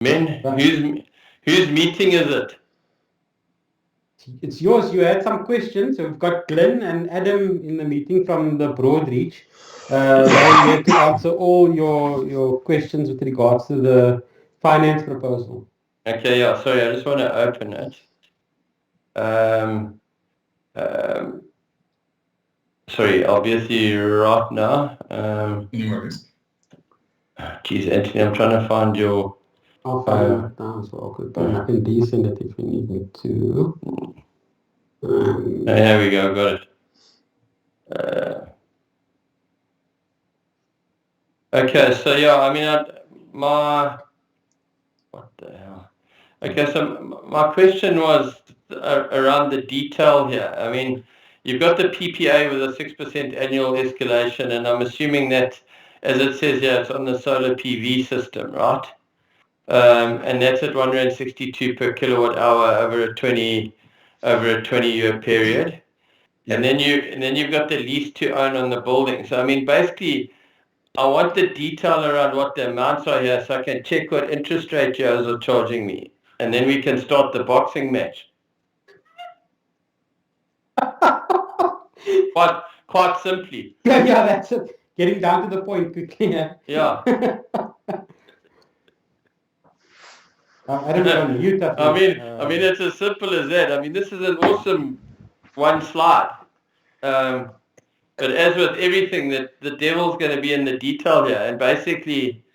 Men, Right. whose meeting is it? It's yours. You had some questions. So we've got Glenn and Adam in the meeting from the Broadreach. They're here to answer all your questions with regards to the finance proposal. Okay, yeah, sorry, I just want to open it. Sorry, obviously right now. No worries. Geez, Anthony, I'm trying to find your... I'll find it down as well. I can resend it if you need me to. Here we go, got it. Okay, so yeah, I mean, what the hell? Okay, so my question was around the detail here. I mean, you've got the PPA with a 6% annual escalation, and I'm assuming that, as it says here, it's on the solar PV system, right? And that's at 162 per kilowatt hour over a 20-year period. Yeah. And then you've got the lease to own on the building. So I mean, basically, I want the detail around what the amounts are here, so I can check what interest rate you guys are charging me, and then we can start the boxing match. Quite simply. Yeah, that's it. Getting down to the point quickly. Yeah. Adam, you're on mute, I I think. mean, it's as simple as that. I mean, this is an awesome one slide. But as with everything, the devil's going to be in the detail here. And basically,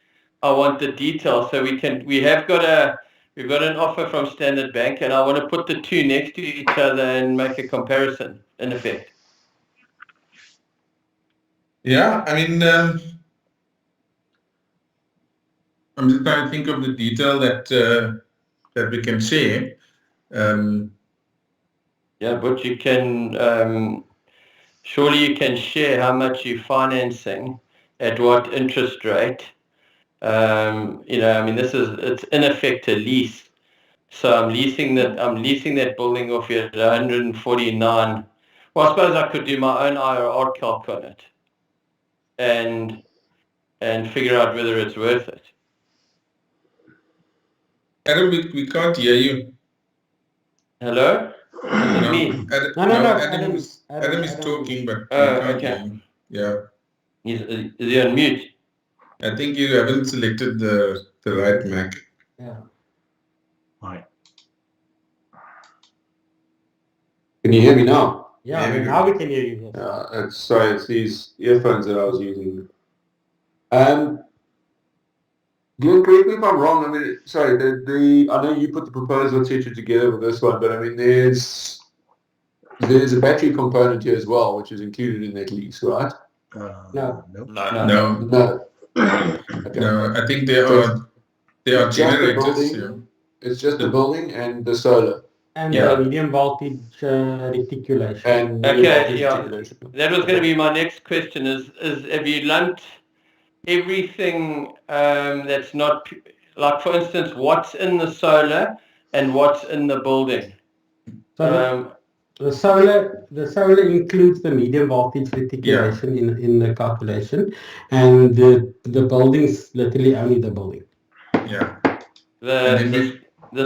I want the detail so we've got an offer from Standard Bank, and I want to put the two next to each other and make a comparison, in effect. Yeah, I mean, I'm just trying to think of the detail that we can share. Yeah, but you can surely you can share how much you're financing at what interest rate. I mean, it's in effect a lease. So I'm leasing that building off you at 149. Well, I suppose I could do my own IRR calc on it and figure out whether it's worth it. Adam, we can't hear you. Hello? Is it me? Adam is talking, but we can't hear him. Yeah. Is he on mute? I think you haven't selected the right Mac. Yeah. Right. Can you hear me now? Yeah, now we can hear you. Yes. It's these earphones that I was using. Glenn, correct me if I'm wrong. I mean, sorry, I know you put the proposal, etc., together with this one, but I mean, there's a battery component here as well, which is included in that lease, right? No. No. Okay. No, I think they are generators. It's just the building and the solar. And the medium voltage reticulation. That was going to be my next question is have you lumped everything that's not, like for instance, what's in the solar and what's in the building? So the solar includes the medium voltage reticulation in the calculation, and the building's literally only the building. Yeah. The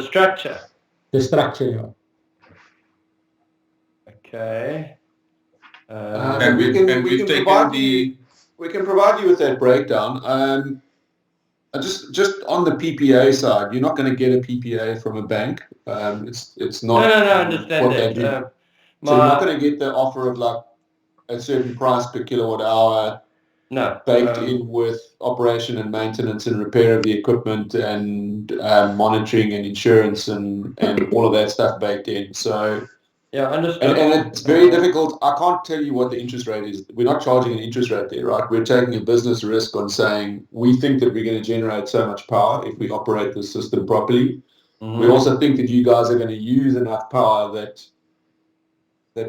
structure. The structure, yeah. Okay. And we can provide you with that breakdown. Just on the PPA side, you're not going to get a PPA from a bank. It's not. No, I understand that. So you're not going to get the offer of like a certain price per kilowatt hour. No. Baked in with operation and maintenance and repair of the equipment and monitoring and insurance and all of that stuff baked in. So. Yeah, understood. And it's very difficult. I can't tell you what the interest rate is. We're not charging an interest rate there, right? We're taking a business risk on saying we think that we're going to generate so much power if we operate the system properly. Mm-hmm. We also think that you guys are going to use enough power that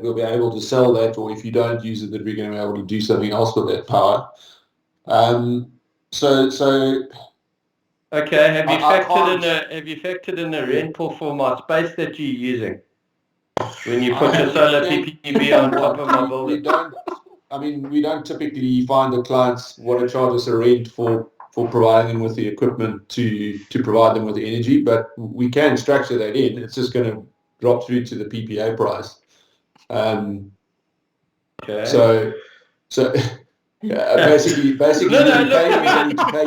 we'll be able to sell that, or if you don't use it, that we're going to be able to do something else with that power. Okay. Have you factored in the rental for my space that you're using? When you put your solar PPV on top of my building? We don't typically find the clients want to charge us a rent for for providing them with the equipment to provide them with the energy, but we can structure that in. It's just going to drop through to the PPA price. Okay. So basically, No, you look, can pay I me mean- money to pay.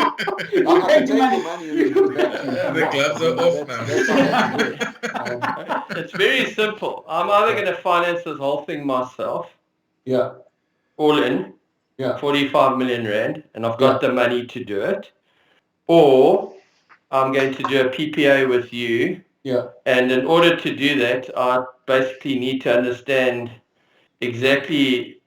I can take your money and then give it back to you. The gloves are off now. That's how that works. It's very simple. I'm either going to finance this whole thing myself, Yeah, all in, yeah, 45 million rand, and I've got the money to do it, or I'm going to do a PPA with you, yeah, and in order to do that, I basically need to understand exactly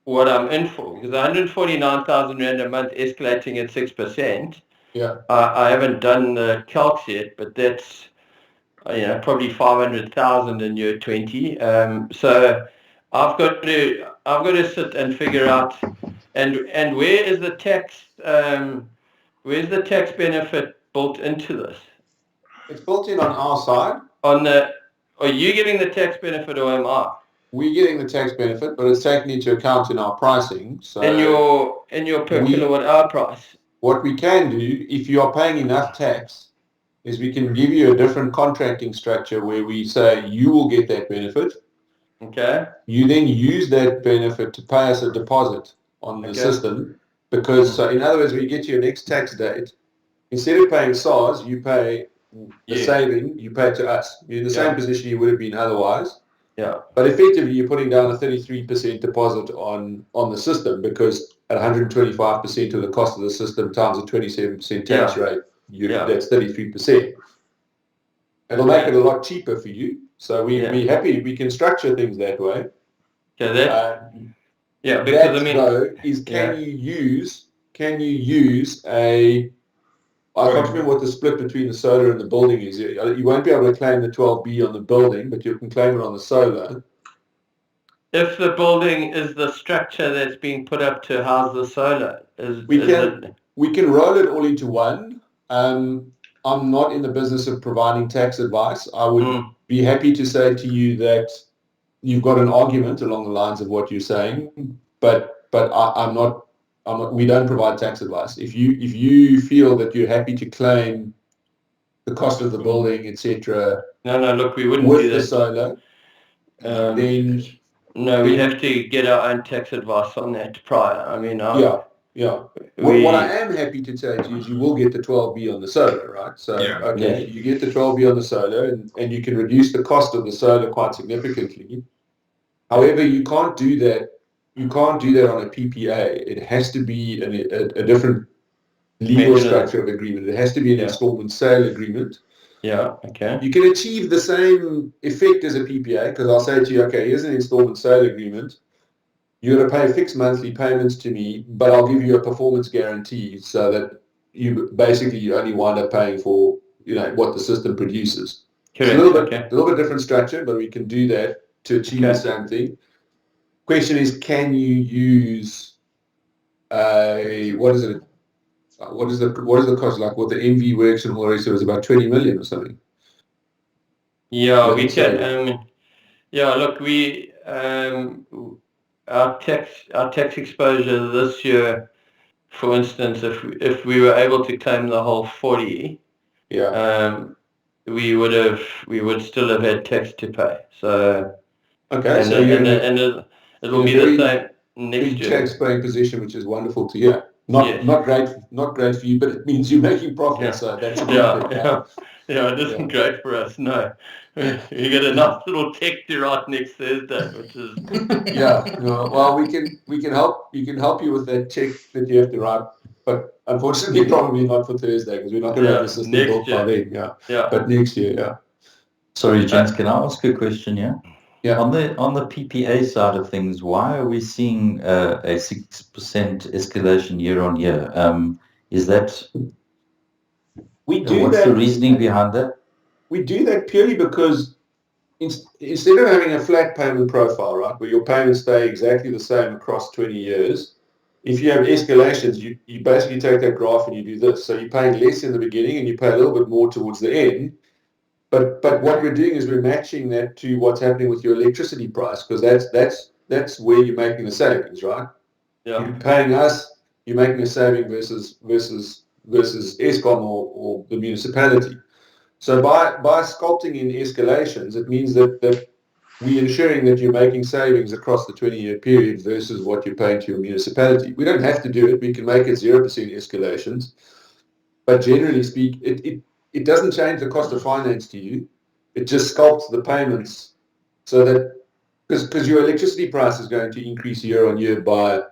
what I'm in for, because 149,000 rand a month escalating at 6%, yeah. I haven't done the calcs yet, but that's probably 500,000 in year 20. So I've got to sit and figure out, and where is the tax where's the tax benefit built into this? It's built in on our side. Are you giving the tax benefit or am I? We're getting the tax benefit, but it's taken into account in our pricing. So In your per kilowatt hour price. what we can do, if you are paying enough tax, is we can give you a different contracting structure where we say you will get that benefit. Okay. You then use that benefit to pay us a deposit on the system, because so in other words, when you get to your next tax date, instead of paying SARS, you pay the saving, you pay to us. You're in the same position you would have been otherwise. Yeah. But effectively, you're putting down a 33% deposit on the system, because at 125% of the cost of the system times a 27% tax rate, that's 33%. It'll make it a lot cheaper for you. So we're happy. We can structure things that way. Yeah, because though is can you use a I can't remember what the split between the solar and the building is. You won't be able to claim the 12B on the building, but you can claim it on the solar. If the building is the structure that's being put up to house the solar, we can roll it all into one. I'm not in the business of providing tax advice. I would be happy to say to you that you've got an argument along the lines of what you're saying, but I'm not. We don't provide tax advice. If you feel that you're happy to claim the cost of the building, etc. No, look, we wouldn't with do that. the solar, then we'd have to get our own tax advice on that prior. I mean, What I am happy to say to you is you will get the 12B on the solar, right? So you get the 12B on the solar, and you can reduce the cost of the solar quite significantly. However, you can't do that. You can't do that on a PPA. It has to be a different legal structure of agreement. It has to be an installment sale agreement. Yeah, okay. You can achieve the same effect as a PPA, because I'll say to you, okay, here's an installment sale agreement. You're going to pay fixed monthly payments to me, but I'll give you a performance guarantee so that you only wind up paying for what the system produces. Correct. It's a little bit different structure, but we can do that to achieve the same thing. Question is, can you use what is it? What is the cost? Like what the MV works and all the rest of it is about 20 million or something. Yeah, we can. Look, we our tax exposure this year, for instance, if we were able to claim the whole 40, we would still have had tax to pay. So it'll be the same next year. Tax paying position, which is wonderful to hear. Not great for you, but it means you're making profit. So that's a good thing. It isn't great for us. No, you get a nice little check to write next Thursday, which is Well, we can help. You can help you with that check that you have to write, but unfortunately, probably not for Thursday, because we're not going to have the system built by then. But next year, Sorry, gents, can I ask a question? Yeah. On the PPA side of things, why are we seeing a 6% escalation year on year? Is that what's the reasoning behind that? We do that purely because instead of having a flat payment profile, right, where your payments stay exactly the same across 20 years, if you have escalations, you basically take that graph and you do this. So you're paying less in the beginning and you pay a little bit more towards the end. But what we're doing is we're matching that to what's happening with your electricity price, because that's where you're making the savings, right? Yeah. You're paying us, you're making a saving versus versus Eskom or the municipality. So by sculpting in escalations, it means that we're ensuring that you're making savings across the 20-year period versus what you're paying to your municipality. We don't have to do it. We can make it 0% escalations. But generally speaking, it doesn't change the cost of finance to you. It just sculpts the payments so that, because your electricity price is going to increase year on year by,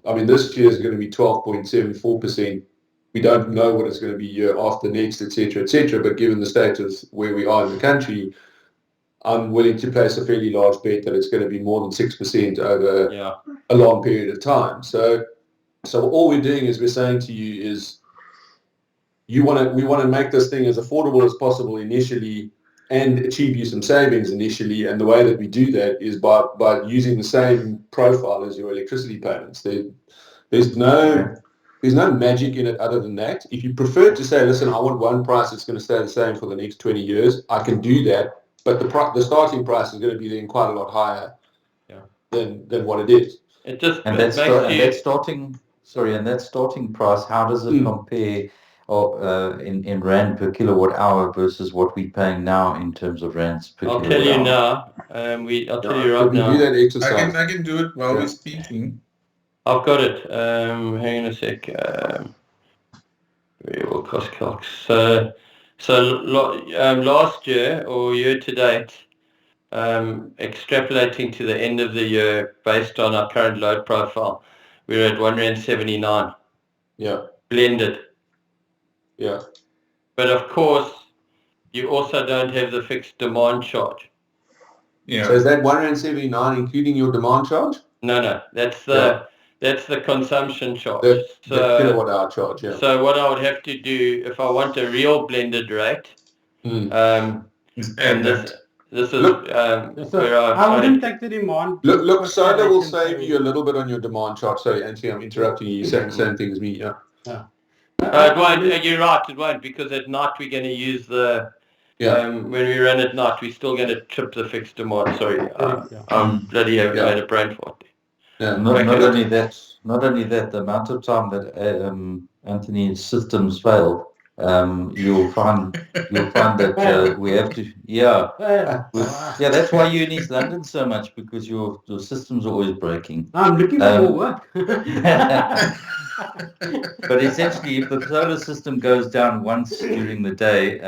I mean, this year is going to be 12.74%. We don't know what it's going to be year after next, etc., etc. But given the status where we are in the country, I'm willing to place a fairly large bet that it's going to be more than 6% over a long period of time. So all we're doing is we're saying to you is we want to make this thing as affordable as possible initially and achieve you some savings initially. And the way that we do that is by using the same profile as your electricity payments. There's no magic in it other than that. If you prefer to say, listen, I want one price that's going to stay the same for the next 20 years, I can do that. But the starting price is going to be then quite a lot higher than what it is. That starting price, how does it compare in rand per kilowatt hour versus what we're paying now in terms of rands per kilowatt hour? I'll tell you now. I'll tell you right now. Do that exercise. I can do it while we're speaking. I've got it. Hang on a sec. Variable cost calcs. So last year or year to date, extrapolating to the end of the year based on our current load profile, we're at R1.79. Yeah. Blended. Yeah. But of course, you also don't have the fixed demand charge. Yeah. So is that R1.79 including your demand charge? No. That's the consumption charge. The kilowatt hour charge, yeah. So what I would have to do if I want a real blended rate, this is where I wouldn't take the demand. Look, solar will save you a little bit on your demand charge. Sorry, Anthony, I'm interrupting you. You're saying the same thing as me, yeah. It won't. You're right. It won't, because at night we're going to use the. When we run at night, we're still going to trip the fixed demand. Sorry, I'm bloody made a brain fart. Yeah. Not only that, the amount of time that Anthony's systems fail, you'll find that we have to. That's why you're in East London so much, because your systems are always breaking. I'm looking for more work. But essentially, if the solar system goes down once during the day,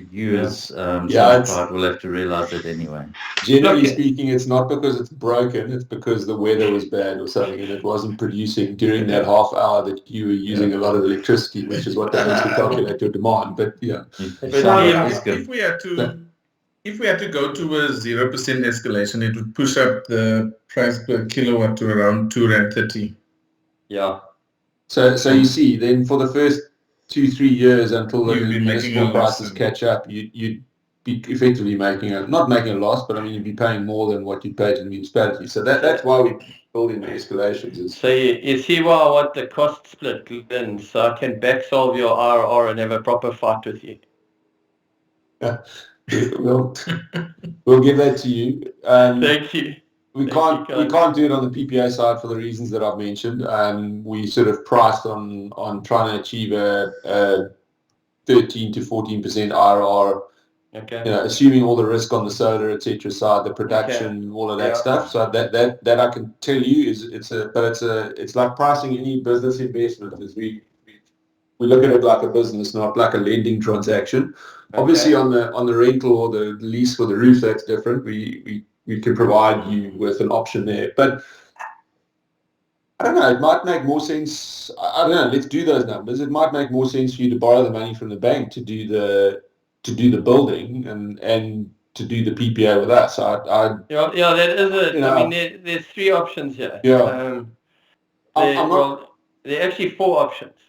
you as Summerpride will have to realise it anyway. Generally speaking, it's not because it's broken, it's because the weather was bad or something and it wasn't producing during that half hour that you were using a lot of electricity, which is what they need to calculate your demand. But if we had to go to a 0% escalation, it would push up the price per kilowatt to around R2.30. Yeah. So you see, then for the first 2-3 years until the municipal prices catch up, you'd be effectively not making a loss, but I mean you'd be paying more than what you paid to the municipality. So that's why we build in the escalations. So you see why I want the cost split in, so I can back solve your IRR and have a proper fight with you. We'll give that to you. Thank you. We can't do it on the PPA side for the reasons that I've mentioned. We sort of priced on trying to achieve a 13 to 14% IRR. Okay. Assuming all the risk on the solar, etc. side, the production, all of that stuff. So that I can tell you is it's like pricing any business investment. Is we look at it like a business, not like a lending transaction. Okay. Obviously, on the rental or the lease for the roof, that's different. We can provide you with an option there. But I don't know, it might make more sense. I don't know, let's do those numbers. It might make more sense for you to borrow the money from the bank to do the building and to do the PPA with us. That is it. I mean, there's 3 options here. Yeah. There are actually 4 options.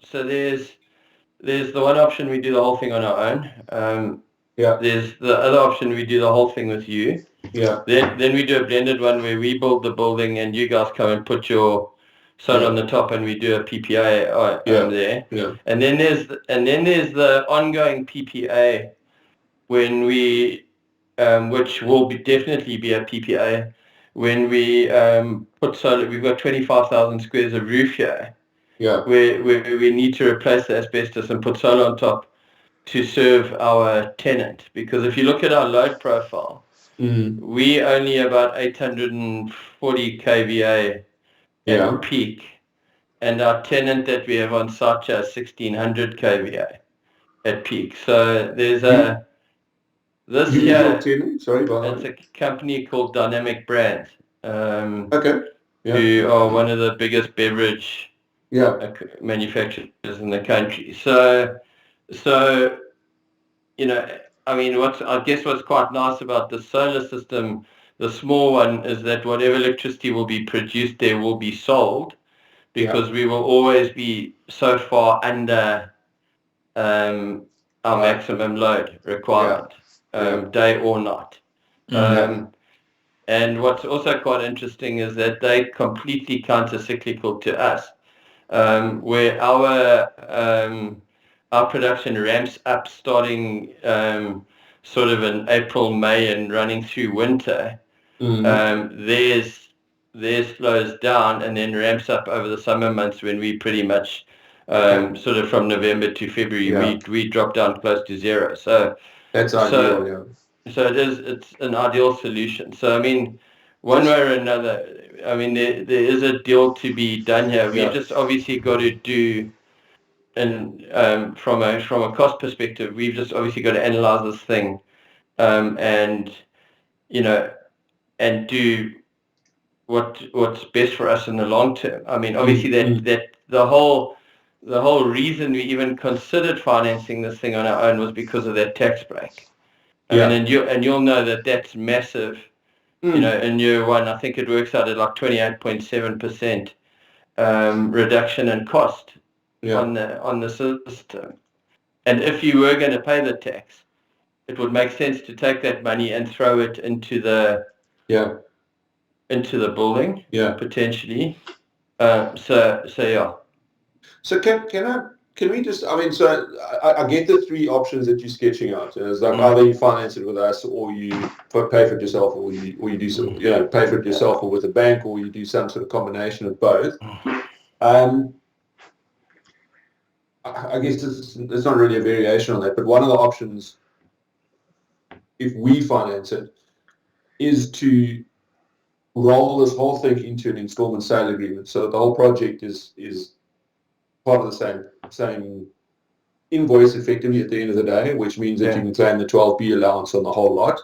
So there's the one option, we do the whole thing on our own. There's the other option, we do the whole thing with you. Yeah. Then we do a blended one where we build the building and you guys come and put your solar on the top and we do a PPA there. Yeah. And then there's the ongoing PPA when we which will definitely be a PPA when we put solar. We've got 25,000 squares of roof here. where we need to replace the asbestos and put solar on top to serve our tenant. Because if you look at our load profile, we only about 840 kVA at peak, and our tenant that we have on site is 1600 kVA at peak. So there's this here. Tenant? Sorry, it's a company called Dynamic Brands. Okay. Who are one of the biggest beverage manufacturers in the country. So I mean, what's quite nice about the solar system, the small one, is that whatever electricity will be produced there will be sold, because we will always be so far under our maximum load requirement, day or night. And what's also quite interesting is that they're completely counter-cyclical to us, where our production ramps up starting sort of in April, May, and running through winter. Theirs slows down and then ramps up over the summer months, when we pretty much sort of from November to February we drop down close to zero. So that's ideal. So it's an ideal solution. So I mean, one way or another, I mean, there is a deal to be done here. We've just obviously got to do, and from a cost perspective, we've just obviously got to analyze this thing, and and do what's best for us in the long term. I mean, obviously that the whole reason we even considered financing this thing on our own was because of that tax break. I mean, and you'll know that that's massive. In year one, I think it works out at like 28.7% reduction in cost on the system. And if you were going to pay the tax, it would make sense to take that money and throw it into the building, potentially. So can we just, I mean, so I get the three options that you're sketching out. It's like either you finance it with us, or you pay for it yourself, or you do some, pay for it yourself, or with a bank, or you do some sort of combination of both. I guess there's not really a variation on that, but one of the options, if we finance it, is to roll this whole thing into an installment sale agreement, so that the whole project is part of the same invoice effectively at the end of the day, which means that you can claim the 12B allowance on the whole lot.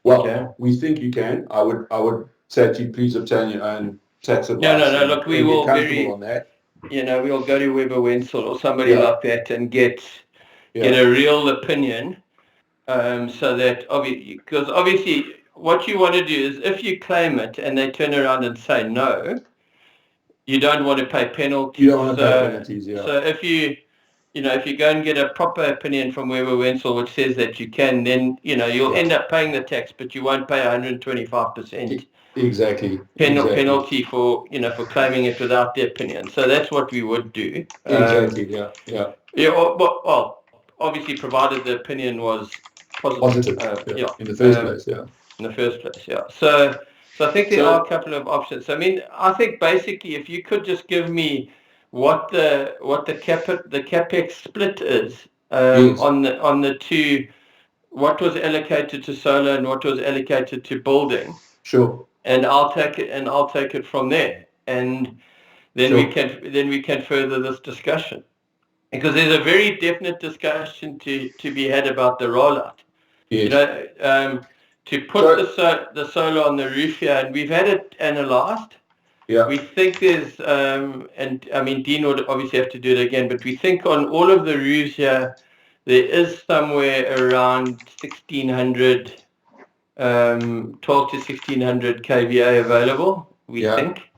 Well, we think you can. I would say to you, please obtain your own tax advice. No. Look, we will on that. We'll go to Weber Wenzel or somebody like that and get a real opinion, so that because obviously what you want to do is, if you claim it and they turn around and say no, you don't want to pay penalties. You don't want to pay penalties, So if you go and get a proper opinion from Weber Wenzel which says that you can, then you'll end up paying the tax, but you won't pay 125%. Exactly. Penalty for for claiming it without the opinion. So that's what we would do. Exactly. Well, obviously, provided the opinion was positive. In the first place. In the first place. So I think there are a couple of options. I mean, I think basically, if you could just give me what the capex split is on the two, what was allocated to solar and what was allocated to building. Sure. And I'll take it from there, and then we can further this discussion, because there's a very definite discussion to be had about the rollout. Yes. To put the solar on the roof here, and we've had it analysed. Yeah. We think there's and I mean, Dean would obviously have to do it again, but we think on all of the roofs here there is somewhere around 1,600. 12 to 1,600 kVA available, we think.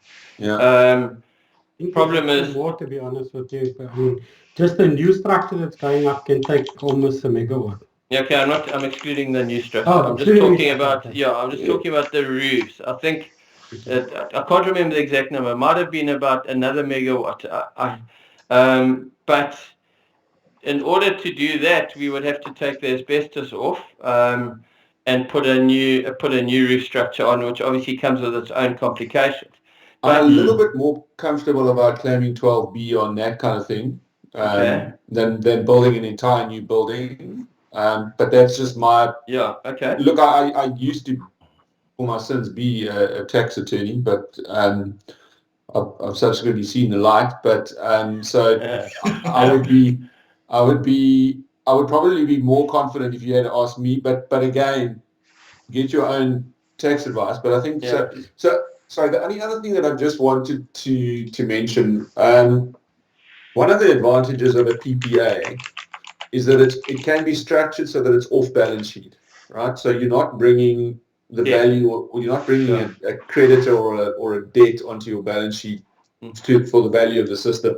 Problem is more, to be honest with you. I mean, just the new structure that's going up can take almost a megawatt. Okay, I'm excluding the new structure. I'm just talking about talking about the roofs. I think I can't remember the exact number. It might have been about another megawatt. But in order to do that, we would have to take the asbestos off. And put a new roof structure on, which obviously comes with its own complications. I'm a little bit more comfortable about claiming 12B on that kind of thing than building an entire new building. But that's just my... Look, I used to, for my sins, be a tax attorney, but I've subsequently seen the light. But so I would probably be more confident if you had asked me. But again, get your own tax advice. But I think Sorry, the only other thing that I just wanted to mention, one of the advantages of a PPA is that it can be structured so that it's off balance sheet, right? So you're not bringing the value, or you're not bringing a creditor or a debt onto your balance sheet for the value of the system,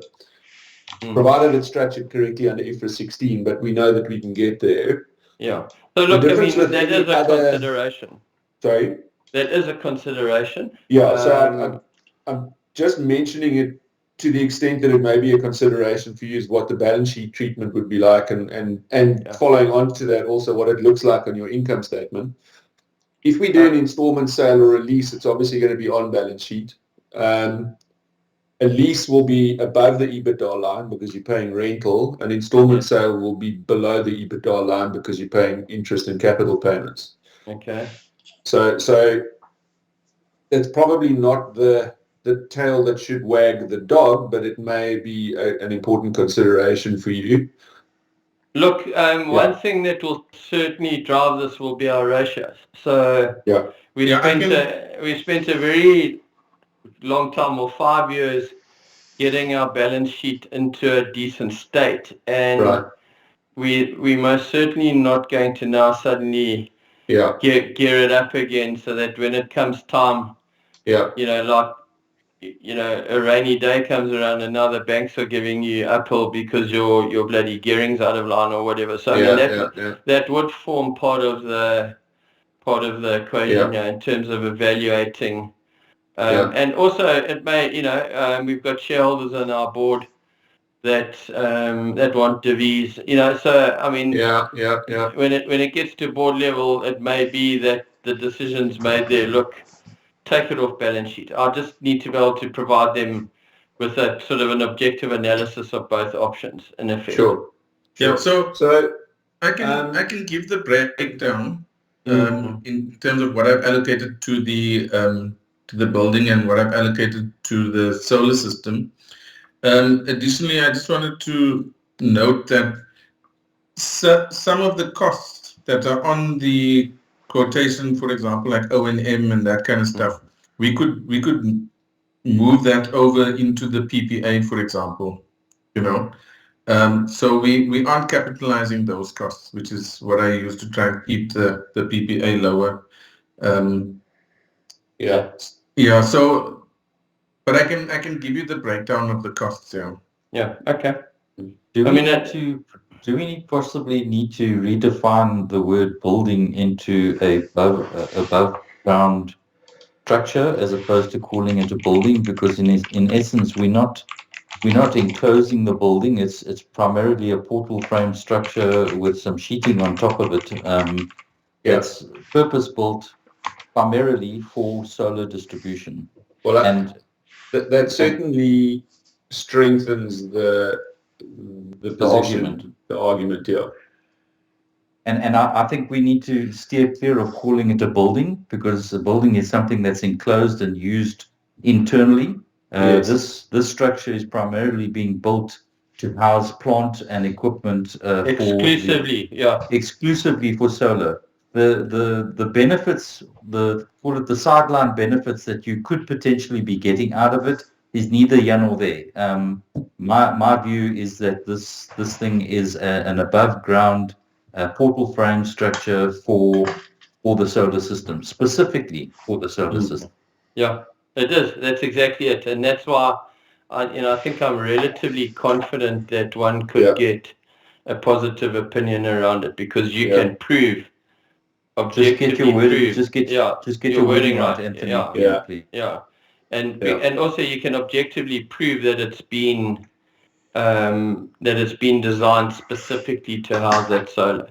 provided it's structured correctly under IFRS 16. But we know that we can get there. Yeah. So look, I mean, that is a consideration. Sorry? That is a consideration. Yeah, so I'm just mentioning it to the extent that it may be a consideration for you, is what the balance sheet treatment would be like, and following on to that, also what it looks like on your income statement. If we do an installment sale or a lease, it's obviously going to be on balance sheet. A lease will be above the EBITDA line because you're paying rental. An installment sale will be below the EBITDA line because you're paying interest and capital payments. Okay. So it's probably not the tail that should wag the dog, but it may be an important consideration for you. Look, one thing that will certainly drive this will be our ratios. So we spent a very long time, or 5 years, getting our balance sheet into a decent state, and we most certainly not going to now suddenly gear it up again, so that when it comes time, a rainy day comes around and now the banks are giving you uphill because your bloody gearing's out of line or whatever. So that would form part of the equation in terms of evaluating. And also it may, we've got shareholders on our board that want divis, so I mean, when it gets to board level, it may be that the decisions made there, look, take it off balance sheet. I just need to be able to provide them with a sort of an objective analysis of both options in effect. Sure. Yeah. So I can give the breakdown in terms of what I've allocated to the building and what I've allocated to the solar system. Additionally, I just wanted to note that some of the costs that are on the quotation, for example, like O&M and that kind of stuff, we could move that over into the PPA, for example, so we aren't capitalizing those costs, which is what I use to try and keep the PPA lower. So, but I can give you the breakdown of the costs. Okay. Do we possibly need to redefine the word building into above ground structure as opposed to calling it a building? Because in essence, we're not enclosing the building. It's primarily a portal frame structure with some sheeting on top of it. It's purpose built primarily for solar distribution. Well, that certainly strengthens the position, the argument here. And I think we need to steer clear of calling it a building, because a building is something that's enclosed and used internally. This structure is primarily being built to house plant and equipment exclusively for solar. The benefits, call it the sideline benefits that you could potentially be getting out of it, is neither here nor there. My view is that this thing is an above ground portal frame structure for the solar system, specifically for the solar system. Yeah, it is. That's exactly it, and that's why I think I'm relatively confident that one could get a positive opinion around it, because you can prove. Just get your wording right, Anthony. And also you can objectively prove that it's been designed specifically to house that solar.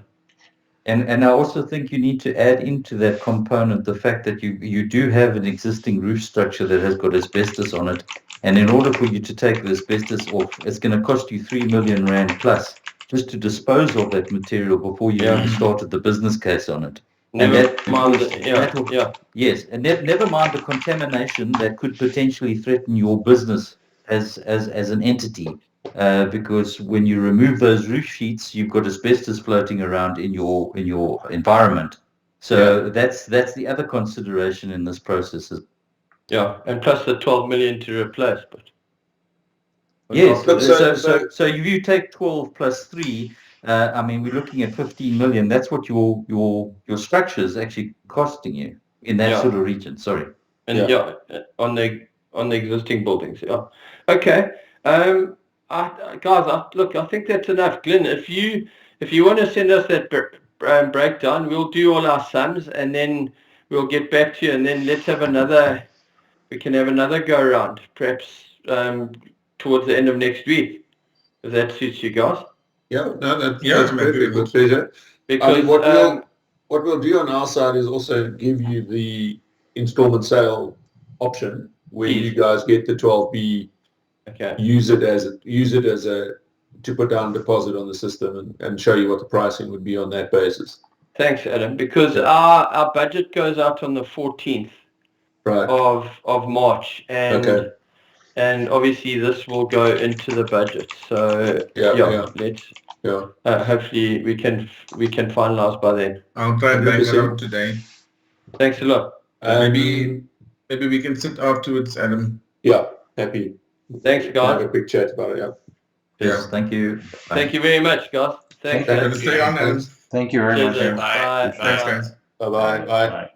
And I also think you need to add into that component the fact that you do have an existing roof structure that has got asbestos on it. And in order for you to take the asbestos off, it's going to cost you 3 million rand plus just to dispose of that material before you even started the business case on it. Never mind. Yes, and never mind the contamination that could potentially threaten your business as an entity. Because when you remove those roof sheets, you've got asbestos floating around in your environment. So that's the other consideration in this process. Yeah, and plus the 12 million to replace. But yes, so if you take 12 plus 3, I mean, we're looking at 15 million. That's what your structure is actually costing you in that sort of region. Sorry. And on the existing buildings. Yeah. Okay. Guys, look, I think that's enough. Glenn, if you want to send us that breakdown, we'll do all our sums and then we'll get back to you, and then let's have another. We can have another go around, perhaps towards the end of next week, if that suits you guys. Yeah, no, that's perfect. With pleasure. Because what we'll do on our side is also give you the installment sale option where you guys get the 12B. Okay. Use it as to put down deposit on the system and show you what the pricing would be on that basis. Thanks, Adam. Because our budget goes out on the 14th of March, and and obviously this will go into the budget. So let's hopefully we can finalize by then. I'll try and bang it out today. Thanks a lot. Maybe we can sit afterwards, Adam. Yeah, happy. Thanks, guys. Have a quick chat about it. Yes, thank you. Thank you very much, guys. Thanks. Stay on, Adam. Thank you very much. Bye. Thanks, guys. Bye. Bye.